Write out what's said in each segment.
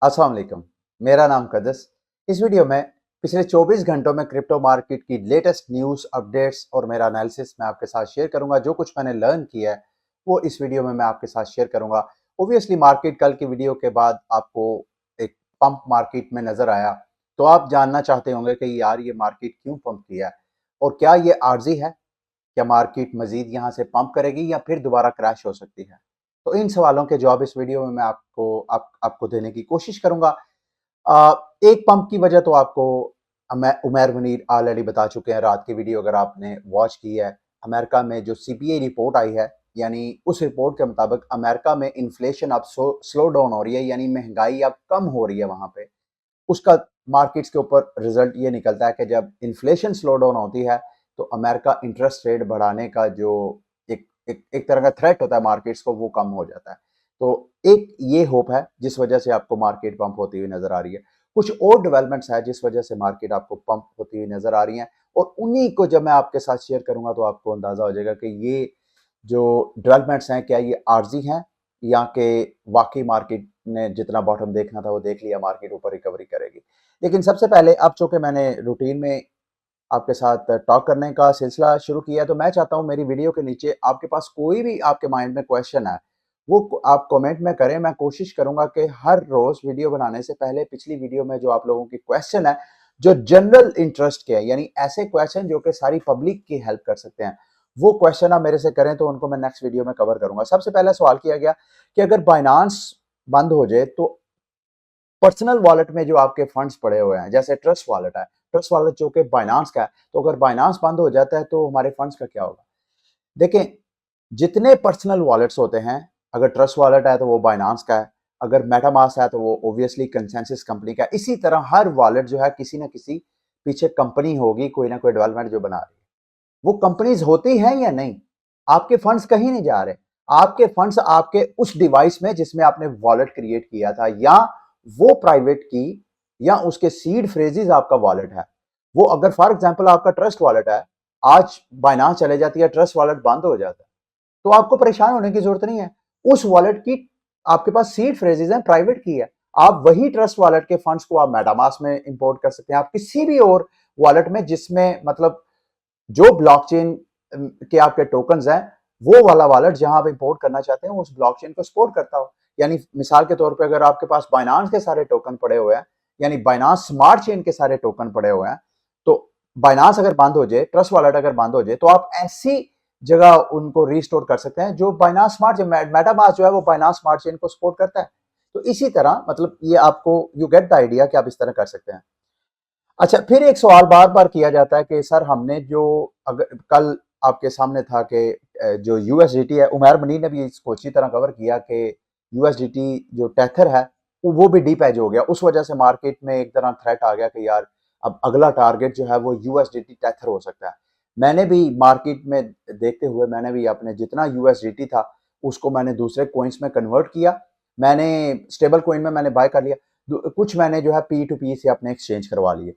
अस्सलाम वालेकुम। मेरा नाम कदस। इस वीडियो में पिछले 24 घंटों में क्रिप्टो मार्केट की लेटेस्ट न्यूज़, अपडेट्स और मेरा एनालिसिस मैं आपके साथ शेयर करूंगा। जो कुछ मैंने लर्न किया है वो इस वीडियो में मैं आपके साथ शेयर करूंगा। ऑब्वियसली मार्केट कल की वीडियो के बाद आपको एक पंप मार्केट में नजर आया, तो आप जानना चाहते होंगे कि यार ये मार्केट क्यों पंप किया है और क्या ये आर्जी है? क्या मार्केट मजीद यहाँ से पंप करेगी या फिर दोबारा क्रैश हो सकती है? तो इन सवालों के जवाब इस वीडियो में मैं आपको देने की कोशिश करूंगा। एक पंप की वजह तो आपको उमैर मुनीर ऑलरेडी बता चुके हैं। रात की वीडियो अगर आपने वॉच की है, अमेरिका में जो सीपीआई रिपोर्ट आई है, यानी उस रिपोर्ट के मुताबिक अमेरिका में इन्फ्लेशन अब स्लो डाउन हो रही है, यानी महंगाई अब कम हो रही है वहां पे। उसका मार्केट्स के ऊपर रिजल्ट ये निकलता है कि जब इन्फ्लेशन स्लो डाउन होती है तो अमेरिका इंटरेस्ट रेट बढ़ाने का जो एक तरह का थ्रेट होता है मार्केट्स को, वो कम हो जाता है। तो एक ये होप है जिस वजह से आपको मार्केट पंप होती हुई नजर आ रही है। कुछ और डेवलपमेंट्स है जिस वजह से मार्केट आपको पंप होती हुई नजर आ रही है, और उन्हीं को जब मैं आपके साथ शेयर करूंगा तो आपको अंदाजा हो जाएगा कि ये जो डेवलपमेंट्स हैं क्या ये आर्जी हैं या कि वाकई मार्केट ने जितना बॉटम देखना था वो देख लिया, मार्केट ऊपर रिकवरी करेगी। लेकिन सबसे पहले, अब चूंकि मैंने रूटीन में आपके साथ टॉक करने का सिलसिला शुरू किया, तो मैं चाहता हूं मेरी वीडियो के नीचे आपके पास कोई भी आपके माइंड में क्वेश्चन है वो आप कमेंट में करें। मैं कोशिश करूंगा कि हर रोज वीडियो बनाने से पहले पिछली वीडियो में जो आप लोगों की क्वेश्चन है जो जनरल इंटरेस्ट के हैं, यानी ऐसे क्वेश्चन जो कि सारी पब्लिक की हेल्प कर सकते हैं, वो क्वेश्चन आप मेरे से करें तो उनको मैं नेक्स्ट वीडियो में कवर करूंगा। सबसे पहला सवाल किया गया कि अगर बाइनांस बंद हो जाए तो पर्सनल वॉलेट में जो आपके फंड्स पड़े हुए हैं, जैसे ट्रस्ट वॉलेट है, ट्रस्ट वॉलेट जो कि बाइनांस का है, तो अगर बाइनांस बंद हो जाता है तो हमारे फंड्स का क्या होगा? देखें, जितने पर्सनल वॉलेट्स होते हैं, अगर ट्रस्ट वॉलेट है तो वो बाइनांस का है, अगर मेटामास्क है तो वो ऑब्वियसली कंसेंसस कंपनी का है। इसी तरह हर वॉलेट जो है किसी ना किसी पीछे कंपनी होगी, कोई ना कोई डेवलपमेंट जो बना रही है। वो कंपनीज होती हैं या नहीं, आपके फंड्स कहीं नहीं जा रहे। आपके फंड्स आपके उस डिवाइस में जिसमें आपने वॉलेट क्रिएट किया था, या वो प्राइवेट की या उसके सीड फ्रेजेस आपका वॉलेट है। वो अगर फॉर एग्जांपल आपका ट्रस्ट वॉलेट है, आज बाइनांस चले जाती है, ट्रस्ट वॉलेट बंद हो जाता है, तो आपको परेशान होने की जरूरत नहीं है। उस वॉलेट की आपके पास सीड फ्रेजेस हैं, प्राइवेट की है। आप वही ट्रस्ट वॉलेट के फंड्स को आप मेटामास्क में इंपोर्ट कर सकते हैं, आप किसी भी और वॉलेट में जिसमें मतलब जो ब्लॉकचेन के आपके टोकन्स हैं, वो वाला वॉलेट जहां आप इंपोर्ट करना चाहते हैं उस ब्लॉकचेन को सपोर्ट करता हो। यानी मिसाल के तौर पे अगर आपके पास बाइनांस के सारे टोकन पड़े हुए हैं, यानी बाइनांस स्मार्ट चेन के सारे टोकन पड़े हुए हैं, तो बाइनांस अगर बंद हो जाए, ट्रस्ट वॉलेट अगर बंद हो जाए, तो आप ऐसी जगह उनको रिस्टोर कर सकते हैं जो बाइनांस स्मार्ट चेन, मेटामास्क जो है वो बाइनांस स्मार्ट चेन को सपोर्ट करता है। तो इसी तरह मतलब ये आपको यू गेट द आइडिया कि आप इस तरह कर सकते हैं। अच्छा, फिर एक सवाल बार बार किया जाता है कि सर हमने जो, अगर कल आपके सामने था कि जो यूएसडीटी है, उमैर मनी ने भी इसको अच्छी तरह कवर किया कि यूएसडीटी जो टेथर है वो भी डीपेज हो गया। उस वजह से मार्केट में एक तरह थ्रेट आ गया कि यार अब अगला टारगेट जो है वो यूएसडीटी टेथर हो सकता है। मैंने भी मार्केट में देखते हुए मैंने भी अपने जितना यूएसडीटी था उसको मैंने दूसरे कोइंस में कन्वर्ट किया। मैंने स्टेबल कोइन में मैंने बाय कर लिया, कुछ मैंने जो है पी टू पी से अपने एक्सचेंज करवा लिए।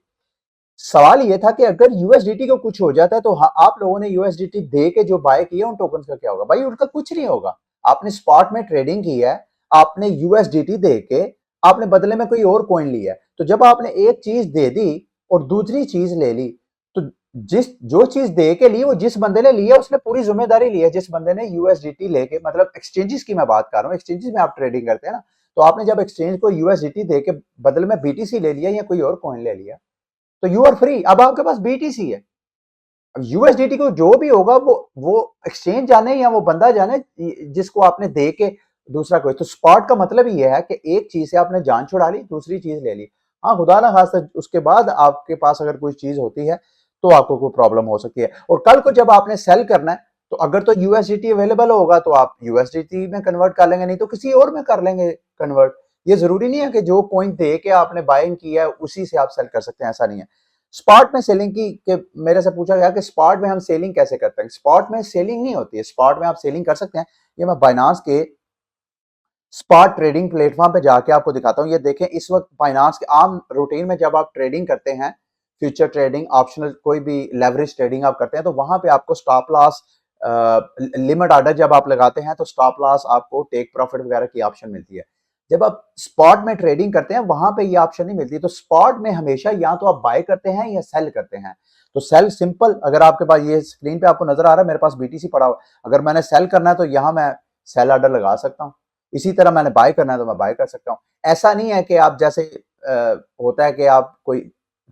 सवाल ये था कि अगर यूएसडीटी को कुछ हो जाता है तो आप लोगों ने यूएसडीटी दे के जो बाय किया उन टोकन का क्या होगा? भाई उनका कुछ नहीं होगा। आपने स्पॉट में ट्रेडिंग की है, आपने यूएसडीटी दे के आपने बदले में कोई और कॉइन लिया है, तो जब आपने एक चीज दे दी और दूसरी चीज ले ली, तो जिस जो चीज दे के ली वो जिस बंदे ने लिया उसने पूरी जिम्मेदारी ली है। जिस बंदे ने यूएसडीटी लेके, मतलब एक्सचेंजेस की मैं बात कर रहा हूँ, एक्सचेंजेस में आप ट्रेडिंग करते हैं ना, तो आपने जब एक्सचेंज को यूएसडीटी दे के बदले में बीटीसी ले लिया या कोई और कॉइन ले लिया, तो यू आर फ्री। अब आपके पास बीटीसी है। अब यूएसडीटी को जो भी होगा वो एक्सचेंज जाने या वो बंदा जाने जिसको आपने दे के दूसरा कोई। तो स्पॉट का मतलब ये है कि एक चीज से आपने जान छुड़ा ली, दूसरी चीज ले ली। हाँ, खुदा ना खास्ता उसके बाद आपके पास अगर कोई चीज होती है तो आपको कोई प्रॉब्लम हो सकती है। और कल को जब आपने सेल करना है तो अगर तो यूएसडीटी अवेलेबल होगा तो आप यूएसडीटी में कन्वर्ट कर लेंगे, नहीं तो किसी और में कर लेंगे कन्वर्ट। ये जरूरी नहीं है कि जो पॉइंट दे के आपने बाइंग किया है उसी से आप सेल कर सकते हैं, ऐसा नहीं है। स्पॉट में सेलिंग की के मेरे से पूछा गया कि स्पॉट में हम सेलिंग कैसे करते हैं? स्पॉट में सेलिंग नहीं होती है। स्पॉट में आप सेलिंग कर सकते हैं, ये मैं बाइनांस के स्पॉट ट्रेडिंग प्लेटफॉर्म पे जाके आपको दिखाता हूं। ये देखें, इस वक्त बाइनांस के आम रूटीन में जब आप ट्रेडिंग करते हैं, फ्यूचर ट्रेडिंग, ऑप्शनल कोई भी लेवरेज ट्रेडिंग आप करते हैं, तो वहां पे आपको स्टॉप लॉस, लिमिट ऑर्डर जब आप लगाते हैं तो स्टॉप लॉस आपको टेक प्रॉफिट वगैरह की ऑप्शन मिलती है। जब आप स्पॉट में ट्रेडिंग करते हैं वहां पे ये ऑप्शन नहीं मिलती। तो स्पॉट में हमेशा या तो आप बाय करते हैं या सेल करते हैं। तो सेल सिंपल, अगर आपके पास ये स्क्रीन पे आपको नजर आ रहा है मेरे पास बीटीसी पड़ा हुआ, अगर मैंने सेल करना है तो यहां मैं सेल ऑर्डर लगा सकता हूं। इसी तरह मैंने बाय करना है तो मैं बाय कर सकता हूं। ऐसा नहीं है कि आप जैसे होता है कि आप कोई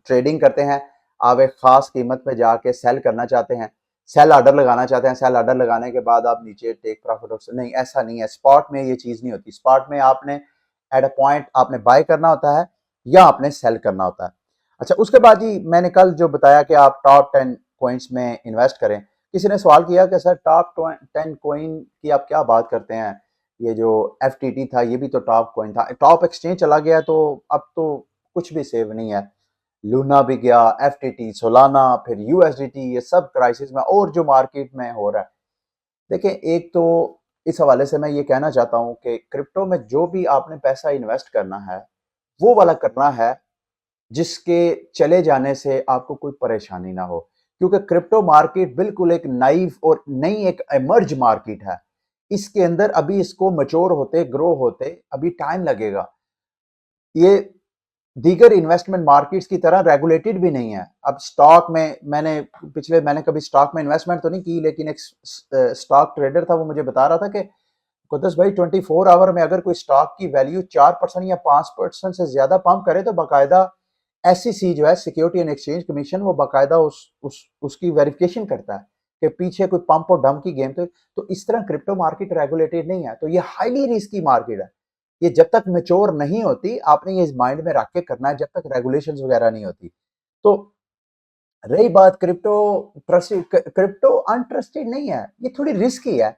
ट्रेडिंग करते हैं, आप एक खास कीमत पे जाके सेल करना चाहते हैं, सेल ऑर्डर लगाना चाहते हैं, सेल ऑर्डर लगाने के बाद आप नीचे टेक प्रॉफिट, नहीं ऐसा नहीं है। स्पॉट में ये चीज नहीं होती। स्पॉट में आपने एट अ पॉइंट आपने बाय करना होता है या आपने सेल करना होता है। अच्छा, उसके बाद जी मैंने कल जो बताया कि आप टॉप 10 कॉइन्स में इन्वेस्ट करें। किसी ने सवाल किया कि सर टॉप 10 कॉइन की आप क्या बात करते हैं, ये जो FTT था ये भी तो टॉप कॉइन था, टॉप एक्सचेंज चला गया तो अब तो कुछ भी सेव नहीं है। लूना भी गया, FTT, सोलाना, फिर USDT, ये सब क्राइसिस में और जो मार्केट में हो रहा है। देखिए, एक तो इस हवाले से मैं ये कहना चाहता हूं कि क्रिप्टो में जो भी आपने पैसा इन्वेस्ट करना है वो वाला करना है जिसके चले जाने से आपको कोई परेशानी ना हो। क्योंकि क्रिप्टो मार्केट बिल्कुल एक नाइव और नई एक एमर्ज मार्केट है। इसके अंदर अभी इसको मैच्योर होते, ग्रो होते अभी टाइम लगेगा। ये दीगर इन्वेस्टमेंट मार्केट्स की तरह रेगुलेटेड भी नहीं है। अब स्टॉक में मैंने कभी स्टॉक में इन्वेस्टमेंट तो नहीं की, लेकिन एक स्टॉक ट्रेडर था, वो मुझे बता रहा था कि कुदस भाई 24 आवर में अगर कोई स्टॉक की वैल्यू 4% या 5% से ज्यादा पंप करे तो बाकायदा SEC जो है, सिक्योरिटी एंड एक्सचेंज कमीशन, वो बाकायदा उसकी वेरिफिकेशन करता है कि पीछे कोई पंप और डंप की गेम। तो इस तरह क्रिप्टो मार्केट रेगुलेटेड नहीं है, तो ये हाईली रिस्की मार्केट है। ये जब तक मेच्योर नहीं होती, आपने ये माइंड में रख के करना है, जब तक रेगुलेशंस वगैरह नहीं होती। तो रही बात क्रिप्टो ट्रस्टेड, क्रिप्टो अनट्रस्टेड नहीं है, ये थोड़ी रिस्की है।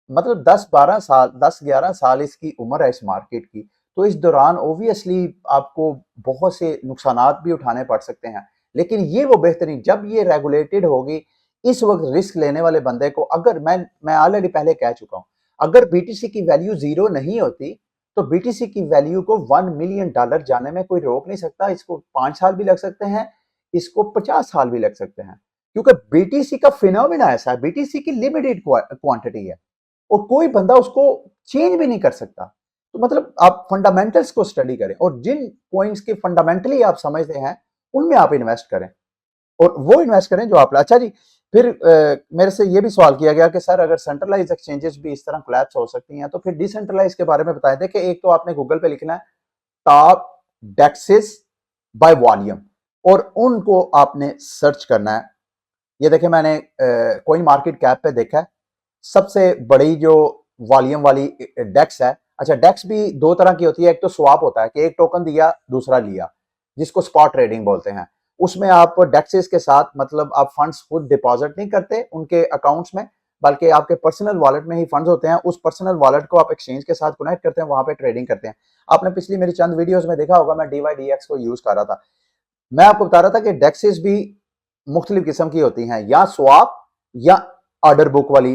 मतलब 10-11 साल इसकी उम्र है इस मार्केट की। तो इस दौरान ओबियसली आपको बहुत से नुकसानात भी उठाने पड़ सकते हैं, लेकिन ये वो बेहतरीन, जब ये रेगुलेटेड होगी, इस वक्त रिस्क लेने वाले बंदे को, अगर मैं ऑलरेडी पहले कह चुका हूं, अगर BTC की वैल्यू 0 नहीं होती तो BTC की वैल्यू को $1 मिलियन जाने में कोई रोक नहीं सकता। इसको 5 साल भी लग सकते हैं, इसको 50 साल भी लग सकते हैं, क्योंकि BTC का फिनोमिना ऐसा है, BTC की लिमिटेड क्वांटिटी है और कोई बंदा उसको चेंज भी नहीं कर सकता। तो मतलब आप फंडामेंटल्स को स्टडी करें और जिन पॉइंट्स के फंडामेंटली आप समझते हैं उनमें आप इन्वेस्ट करें, और वो इन्वेस्ट करें जो आप। अच्छा जी, फिर मेरे से ये भी सवाल किया गया कि सर अगर सेंट्रलाइज एक्सचेंजेस भी इस तरह कोलैप्स हो सकती हैं तो फिर डिसेंट्रलाइज के बारे में बताएं। देखिए, एक तो आपने गूगल पे लिखना है टॉप डेक्सेस बाय वॉल्यूम और उनको आपने सर्च करना है। ये देखिए, मैंने कोइन मार्केट कैप पे देखा है, सबसे बड़ी जो वॉल्यूम वाली डेक्स है। अच्छा, डेक्स भी दो तरह की होती है, एक तो स्वैप होता है कि एक टोकन दिया दूसरा लिया, जिसको स्पॉट ट्रेडिंग बोलते हैं। उसमें आप डेक्सेस के साथ, मतलब आप फंड्स खुद डिपॉजिट नहीं करते उनके अकाउंट्स में, बल्कि आपके पर्सनल वॉलेट में ही फंड्स होते हैं। उस पर्सनल वॉलेट को आप एक्सचेंज के साथ कनेक्ट करते हैं, वहां पे ट्रेडिंग करते हैं। आपने पिछली मेरी चंद वीडियोस में देखा होगा, मैं DYDX को यूज कर रहा था। मैं आपको बता रहा था कि डेक्सेस भी मुख्तलिफ किस्म की होती हैं, या स्वैप या ऑर्डर बुक वाली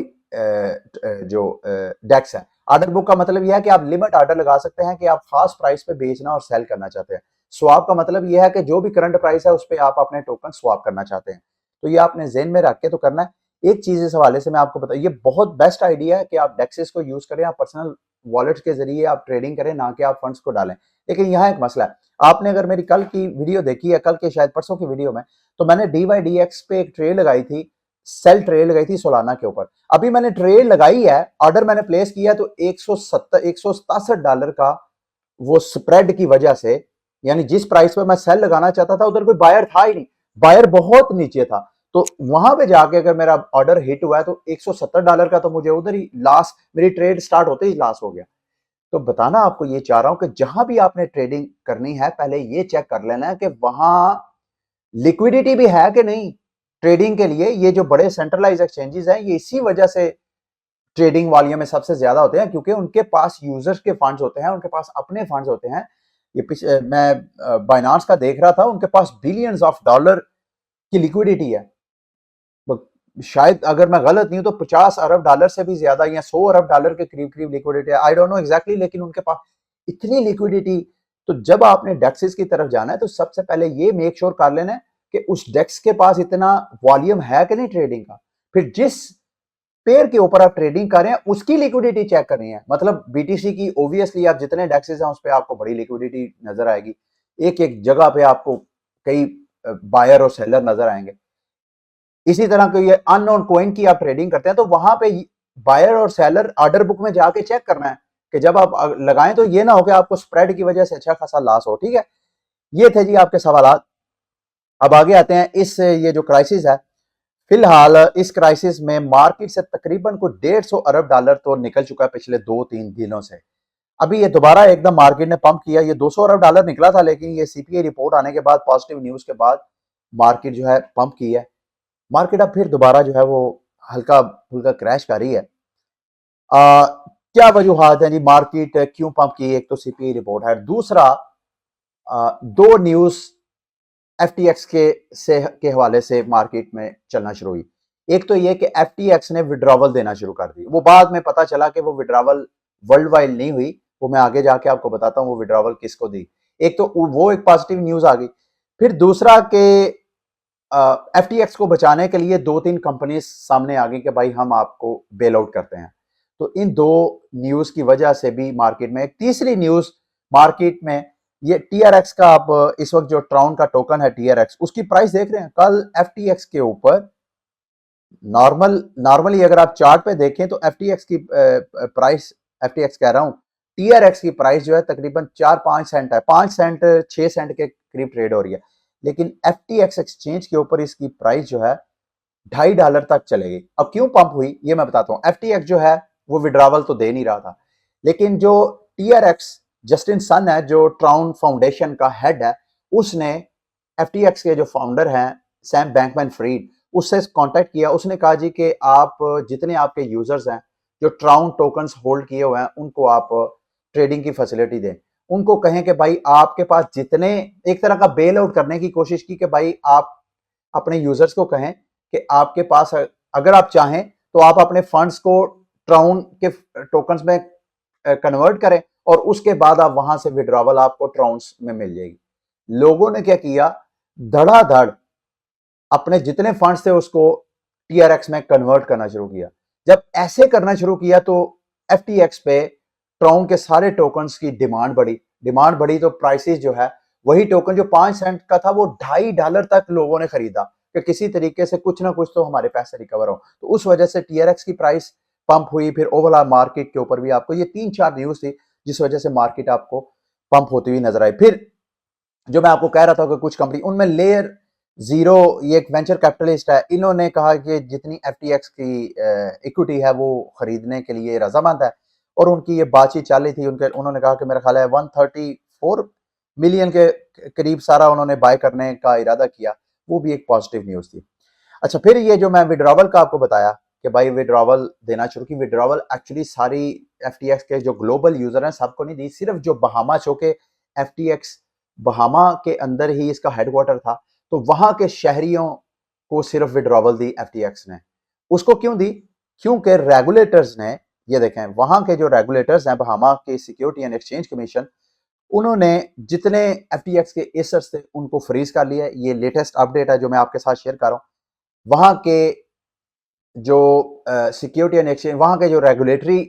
जो डेक्स है। ऑर्डर बुक का मतलब यह है कि आप लिमिट ऑर्डर लगा सकते हैं कि आप खास प्राइस पे बेचना और सेल करना चाहते हैं। स्वैप का मतलब यह है कि जो भी करंट प्राइस है उस पर आप अपने टोकन स्वैप करना चाहते हैं। तो ये आपने जेन में रख के तो करना है। एक चीज इस हवाले से मैं आपको बता, ये बहुत बेस्ट आइडिया है कि आप डेक्सेस को यूज करें, आप पर्सनल वॉलेट के जरिए आप ट्रेडिंग करें, ना कि आप फंड्स को डालें। लेकिन यहाँ एक मसला है, आपने अगर मेरी कल की वीडियो देखी है, कल के शायद परसों की वीडियो में, तो मैंने DYDX पे एक ट्रेड लगाई थी, सेल ट्रेड लगाई थी सोलाना के ऊपर। अभी मैंने ट्रेड लगाई है, ऑर्डर मैंने प्लेस किया, तो $167 का वो स्प्रेड की वजह से, यानी जिस प्राइस पे मैं सेल लगाना चाहता था उधर कोई बायर था ही नहीं, बायर बहुत नीचे था। तो वहां पे जाके अगर मेरा ऑर्डर हिट हुआ है तो $170 का तो मुझे उधर ही लॉस, मेरी ट्रेड स्टार्ट होते ही लॉस हो गया। तो बताना आपको ये चाह रहा हूं कि जहां भी आपने ट्रेडिंग करनी है, पहले ये चेक कर लेना है कि वहां लिक्विडिटी भी है कि नहीं ट्रेडिंग के लिए। ये जो बड़े सेंट्रलाइज एक्सचेंजेस हैं, ये इसी वजह से ट्रेडिंग वॉल्यूम में सबसे ज्यादा होते हैं, क्योंकि उनके पास यूजर्स के फंड्स होते हैं, उनके पास अपने फंड्स होते हैं। मैं बाइनांस का देख रहा था, उनके पास बिलियंस ऑफ डॉलर की लिक्विडिटी है। शायद अगर मैं गलत नहीं हूं तो $50 अरब से भी ज्यादा या $100 अरब के करीब करीब लिक्विडिटी है, आई डोंट नो एग्जैक्टली, लेकिन उनके पास इतनी लिक्विडिटी। तो जब आपने डेक्सेस की तरफ जाना है तो सबसे पहले ये मेक श्योर कर लेना है कि उस डेक्स के पास इतना वॉल्यूम है कि नहीं ट्रेडिंग का। फिर जिस पेयर के ऊपर आप ट्रेडिंग कर रहे हैं उसकी लिक्विडिटी चेक करनी है। मतलब बीटीसी की ऑब्वियसली आप जितने डेक्सेस हैं उस पर आपको बड़ी लिक्विडिटी नजर आएगी, एक एक जगह पे आपको कई बायर और सेलर नजर आएंगे। इसी तरह कोई अननोन कॉइन की आप ट्रेडिंग करते हैं तो वहां पे बायर और सेलर ऑर्डर बुक में जाके चेक करना है कि जब आप लगाएं तो ये ना हो कि आपको स्प्रेड की वजह से अच्छा खासा लॉस हो। ठीक है, ये थे जी आपके सवाल। अब आगे आते हैं, इस ये जो क्राइसिस है, फिलहाल इस क्राइसिस में मार्केट से तकरीबन को 150 अरब डॉलर तो निकल चुका है पिछले 2-3 दिनों से। अभी ये दोबारा एकदम मार्केट ने पंप किया, ये 200 अरब डॉलर निकला था, लेकिन ये सीपीआई रिपोर्ट आने के बाद, पॉजिटिव न्यूज के बाद मार्केट जो है पंप की है। मार्केट अब फिर दोबारा जो है वो हल्का फुल्का क्रैश कर रही है। क्या वजूहत है जी मार्केट क्यों पंप की? एक तो सीपीआई रिपोर्ट है, दूसरा दो न्यूज एफटीएक्स के हवाले से मार्केट में चलना शुरू हुई। एक तो ये कि एफटीएक्स ने विड्रॉवल देना शुरू कर दी। वो बाद में पता चला कि वो विड्रॉवल वर्ल्ड वाइड नहीं हुई, वो मैं आगे जाके आपको बताता हूँ वो विड्रॉवल किसको दी। एक तो वो एक पॉजिटिव न्यूज आ गई। फिर दूसरा कि एफटीएक्स को बचाने के लिए 2-3 कंपनीज सामने आ गई कि भाई हम आपको बेल आउट करते हैं। तो इन दो न्यूज की वजह से भी मार्केट में एक तीसरी न्यूज मार्केट में, ये टीआरएक्स का, आप इस वक्त जो ट्राउन का टोकन है टीआरएक्स, उसकी प्राइस देख रहे हैं। कल एफटीएक्स के ऊपर नॉर्मली अगर आप चार्ट पे देखें तो एफटीएक्स की प्राइस, एफटीएक्स कह रहा हूं, टीआरएक्स की प्राइस जो है तकरीबन 4-5 सेंट है, 5 सेंट 6 सेंट के करीब ट्रेड हो रही है। लेकिन एफटीएक्स एक्सचेंज के ऊपर इसकी प्राइस जो है $2.5 तक चलेगी। अब क्यों पंप हुई ये मैं बताता हूं। एफटीएक्स जो है वो विड्रॉवल तो दे नहीं रहा था, लेकिन जो टीआरएक्स जस्टिन सन है, जो ट्राउन फाउंडेशन का हेड है, उसने एफटीएक्स के जो फाउंडर हैं सैम बैंकमैन फ्रीड, उससे कांटेक्ट किया। उसने कहा जी कि आप जितने आपके यूजर्स हैं जो ट्राउन टोकन्स होल्ड किए हुए हैं उनको आप ट्रेडिंग की फैसिलिटी दें। उनको कहें कि भाई आपके पास जितने, एक तरह का बेल आउट करने की कोशिश की कि भाई आप अपने यूजर्स को कहें कि आपके पास अगर आप चाहें तो आप अपने फंड्स को ट्राउन के टोकन्स में कन्वर्ट करें और उसके बाद आप वहां से विड्रॉवल आपको ट्राउन्स में मिल जाएगी। लोगों ने क्या किया, धड़ाधड़ अपने जितने फंड्स थे उसको टीआरएक्स में कन्वर्ट करना शुरू किया। जब ऐसे करना शुरू किया तो एफटीएक्स पे ट्राउन के सारे टोकन्स की डिमांड बढ़ी तो प्राइसेस जो है, वही टोकन जो 5 सेंट का था वो $2.5 तक लोगों ने खरीदा कि किसी तरीके से कुछ ना कुछ तो हमारे पैसे रिकवर हो। तो उस वजह से टीआरएक्स की प्राइस पंप हुई। फिर ओवरऑल मार्केट के ऊपर भी आपको ये 3-4 न्यूज थी जिस वजह से मार्केट आपको पंप होती हुई नजर आई। फिर जो मैं आपको कह रहा था कि कुछ कंपनी, उनमें लेयर जीरो, ये एक वेंचर कैपिटलिस्ट है, इन्होंने कहा कि जितनी एफटीएक्स की इक्विटी है वो खरीदने के लिए रजामंद है और उनकी ये बातचीत चल रही थी। उन्होंने कहा कि मेरा ख्याल है 134 मिलियन के करीब सारा उन्होंने बाय करने का इरादा किया। वो भी एक पॉजिटिव न्यूज थी। अच्छा, फिर ये जो मैं विड्रॉवल का आपको बताया कि भाई विड्रॉवल देना शुरू की, विड्रॉवल एक्चुअली सारी एफटीएक्स के जो ग्लोबल यूजर हैं सबको नहीं दी, सिर्फ जो बहामा, चो के एफटीएक्स बहामा के अंदर ही इसका हेडक्वार्टर था, तो वहां के शहरियों को सिर्फ विड्रॉवल दी एफटीएक्स ने। उसको क्यों दी? क्योंकि रेगुलेटर्स ने, ये देखें वहां के जो रेगुलेटर्स हैं बहामा के सिक्योरिटी एंड एक्सचेंज कमीशन, उन्होंने जितने एफटीएक्स के एसेट्स थे उनको फ्रीज कर लिया। ये लेटेस्ट अपडेट है जो मैं आपके साथ शेयर कर रहा हूं। वहां के जो सिक्योरिटी एंड एक्सचेंज, वहां के जो रेगुलेटरी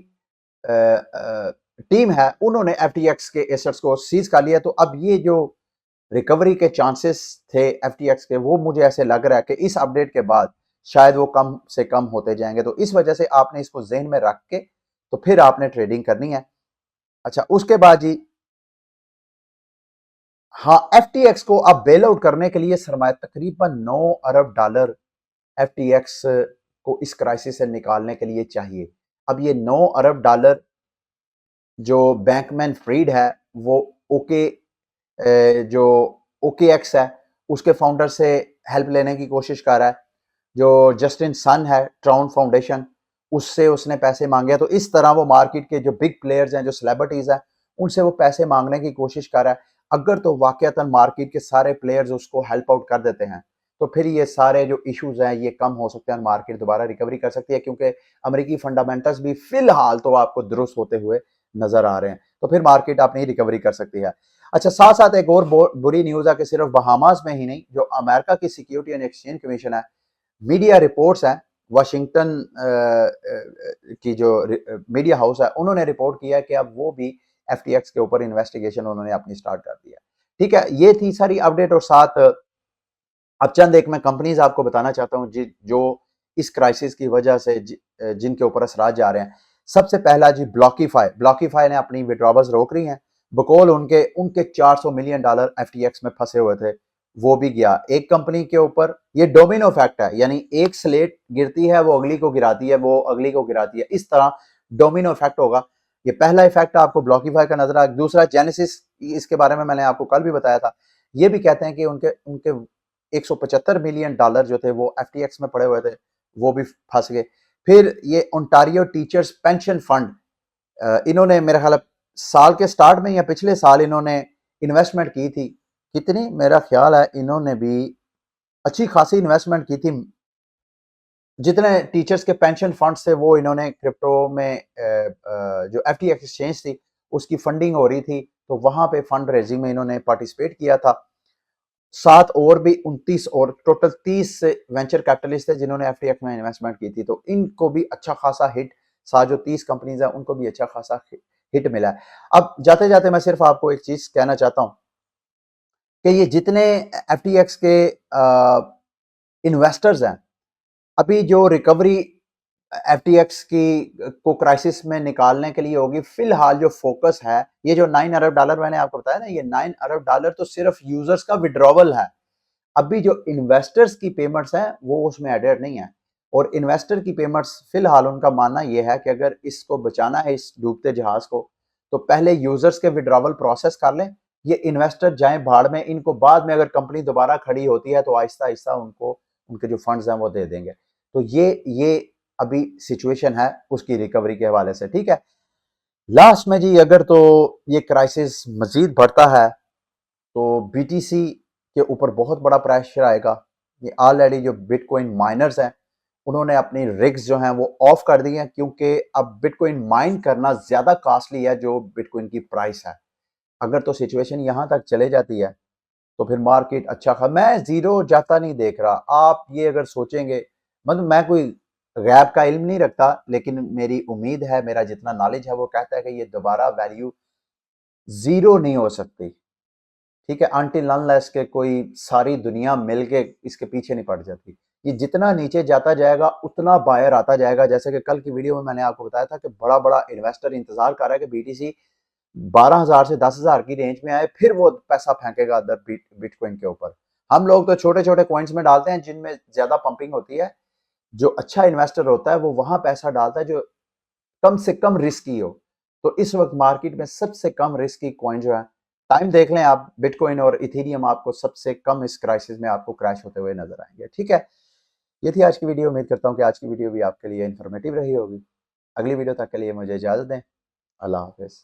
टीम है, उन्होंने एफटीएक्स के एसेट्स को सीज कर लिया। तो अब ये जो रिकवरी के चांसेस थे एफटीएक्स के, वो मुझे ऐसे लग रहा है कि इस अपडेट के बाद शायद वो कम से कम होते जाएंगे। तो इस वजह से आपने इसको जहन में रख के तो फिर आपने ट्रेडिंग करनी है। अच्छा, उसके बाद जी, हाँ, एफटीएक्स को अब बेल आउट करने के लिए सरमाया तकरीबन $9 अरब एफटीएक्स को इस क्राइसिस से निकालने के लिए चाहिए। अब ये $9 अरब जो बैंकमैन फ्रीड है वो ओके, जो OKX है उसके फाउंडर से हेल्प लेने की कोशिश कर रहा है। जो जस्टिन सन है ट्राउन फाउंडेशन, उससे उसने पैसे मांगे। तो इस तरह वो मार्केट के जो बिग प्लेयर्स हैं, जो सेलिब्रिटीज हैं, उनसे वो पैसे मांगने की कोशिश कर रहा है। अगर तो वाकईतन मार्केट के सारे प्लेयर्स उसको हेल्प आउट कर देते हैं तो फिर ये सारे जो इश्यूज हैं ये कम हो सकते हैं, मार्केट दोबारा रिकवरी कर सकती है, क्योंकि अमेरिकी फंडामेंटल्स भी फिलहाल तो आपको दुरुस्त होते हुए नजर आ रहे हैं। तो फिर मार्केट अपनी रिकवरी कर सकती है। अच्छा, साथ साथ एक और बुरी न्यूज है कि सिर्फ बहामास में ही नहीं, जो अमेरिका की सिक्योरिटी एंड एक्सचेंज कमीशन है, मीडिया रिपोर्ट्स हैं वाशिंगटन की जो मीडिया हाउस है उन्होंने रिपोर्ट किया है कि अब वो भी FTX के ऊपर इन्वेस्टिगेशन उन्होंने अपनी स्टार्ट कर दिया। ठीक है, ये थी सारी अपडेट और साथ अब चंद एक मैं कंपनीज आपको बताना चाहता हूँ जो इस क्राइसिस की वजह से जिनके ऊपर असरात जा रहे हैं। सबसे पहला जी ब्लॉकीफाई ने अपनी विड्रॉवल्स रोक रही हैं। बकौल उनके उनके $400 मिलियन FTX में फंसे हुए थे, वो भी गया एक कंपनी के ऊपर। ये डोमिनो इफेक्ट है, यानी एक स्लेट गिरती है वो अगली को गिराती है, वो अगली को गिराती है, इस तरह डोमिनो इफेक्ट होगा। ये पहला इफेक्ट आपको ब्लॉकीफाई का नजर आया। दूसरा जेनेसिस, इसके बारे में मैंने आपको कल भी बताया था। ये भी कहते हैं कि उनके उनके $175 मिलियन जो थे वो FTX में पड़े हुए थे, वो भी फंस गए। फिर ये ओंटारियो टीचर्स पेंशन फंड, इन्होंने मेरा ख्याल साल के स्टार्ट में या पिछले साल इन्होंने इन्वेस्टमेंट की थी। कितनी, मेरा ख्याल है इन्होंने भी अच्छी खासी इन्वेस्टमेंट की थी। जितने टीचर्स के पेंशन फंड्स थे वो इन्होंने क्रिप्टो में जो FTX एक्सचेंज थी उसकी फंडिंग हो रही थी, तो वहां पे फंड रेजिंग में इन्होंने पार्टिसिपेट किया था। सात और भी 29 और टोटल 30 वेंचर कैपिटलिस्ट थे जिन्होंने FTX में इन्वेस्टमेंट की थी, तो इनको भी अच्छा खासा हिट, साथ जो 30 कंपनीज है उनको भी अच्छा खासा हिट मिला है। अब जाते जाते मैं सिर्फ आपको एक चीज कहना चाहता हूं कि ये जितने FTX के इन्वेस्टर्स हैं, अभी जो रिकवरी FTX की को क्राइसिस में निकालने के लिए होगी, फिलहाल जो फोकस है, ये जो $9 अरब मैंने आपको बताया ना, ये $9 अरब तो सिर्फ यूजर्स का विड्रॉवल है। अभी जो इन्वेस्टर्स की पेमेंट्स हैं वो उसमें एडेड नहीं है। और इन्वेस्टर की पेमेंट्स फिलहाल उनका मानना यह है कि अगर इसको बचाना है, इस डूबते जहाज को, तो पहले यूजर्स के विड्रॉवल प्रोसेस कर लें। ये इन्वेस्टर जाएं भाड़ में, इनको बाद में अगर कंपनी दोबारा खड़ी होती है तो आहिस्ता आहिस्ता उनको उनके जो फंड्स हैं वो दे देंगे। तो ये अभी सिचुएशन है उसकी रिकवरी के हवाले से। ठीक है, लास्ट में जी अगर तो ये क्राइसिस मजीद बढ़ता है तो BTC के ऊपर बहुत बड़ा प्रेशर आएगा। ये ऑलरेडी जो बिटकॉइन माइनर्स हैं उन्होंने अपनी रिग्स जो हैं वो ऑफ कर दी हैं, क्योंकि अब बिटकॉइन माइन करना ज्यादा कॉस्टली है जो बिटकॉइन की प्राइस है। अगर तो सिचुएशन यहां तक चले जाती है तो फिर मार्केट अच्छा मैं जीरो जाता नहीं देख रहा। आप ये अगर सोचेंगे, मतलब मैं कोई गैब का इल्म नहीं रखता, लेकिन मेरी उम्मीद है, मेरा जितना नॉलेज है वो कहता है कि ये दोबारा वैल्यू जीरो नहीं हो सकती। ठीक है, अनटिल अनलेस के कोई सारी दुनिया मिलके इसके पीछे नहीं पड़ जाती। ये जितना नीचे जाता जाएगा उतना बायर आता जाएगा। जैसे कि कल की वीडियो में मैंने आपको बताया था कि बड़ा बड़ा इन्वेस्टर इंतजार कर रहा है कि BTC 12,000 से 10,000 की रेंज में आए, फिर वो पैसा फेंकेगा अदर बिटकॉइन के ऊपर। हम लोग तो छोटे छोटे कॉइन्स में डालते हैं जिनमें ज्यादा पंपिंग होती है। जो अच्छा इन्वेस्टर होता है वो वहां पैसा डालता है जो कम से कम रिस्की हो। तो इस वक्त मार्केट में सबसे कम रिस्की कॉइन जो है, टाइम देख लें आप, बिटकॉइन और इथेरियम आपको सबसे कम इस क्राइसिस में आपको क्रैश होते हुए नजर आएंगे। ठीक है, ये थी आज की वीडियो। उम्मीद करता हूँ कि आज की वीडियो भी आपके लिए इंफॉर्मेटिव रही होगी। अगली वीडियो तक के लिए मुझे इजाजत दें। अल्लाह हाफिज।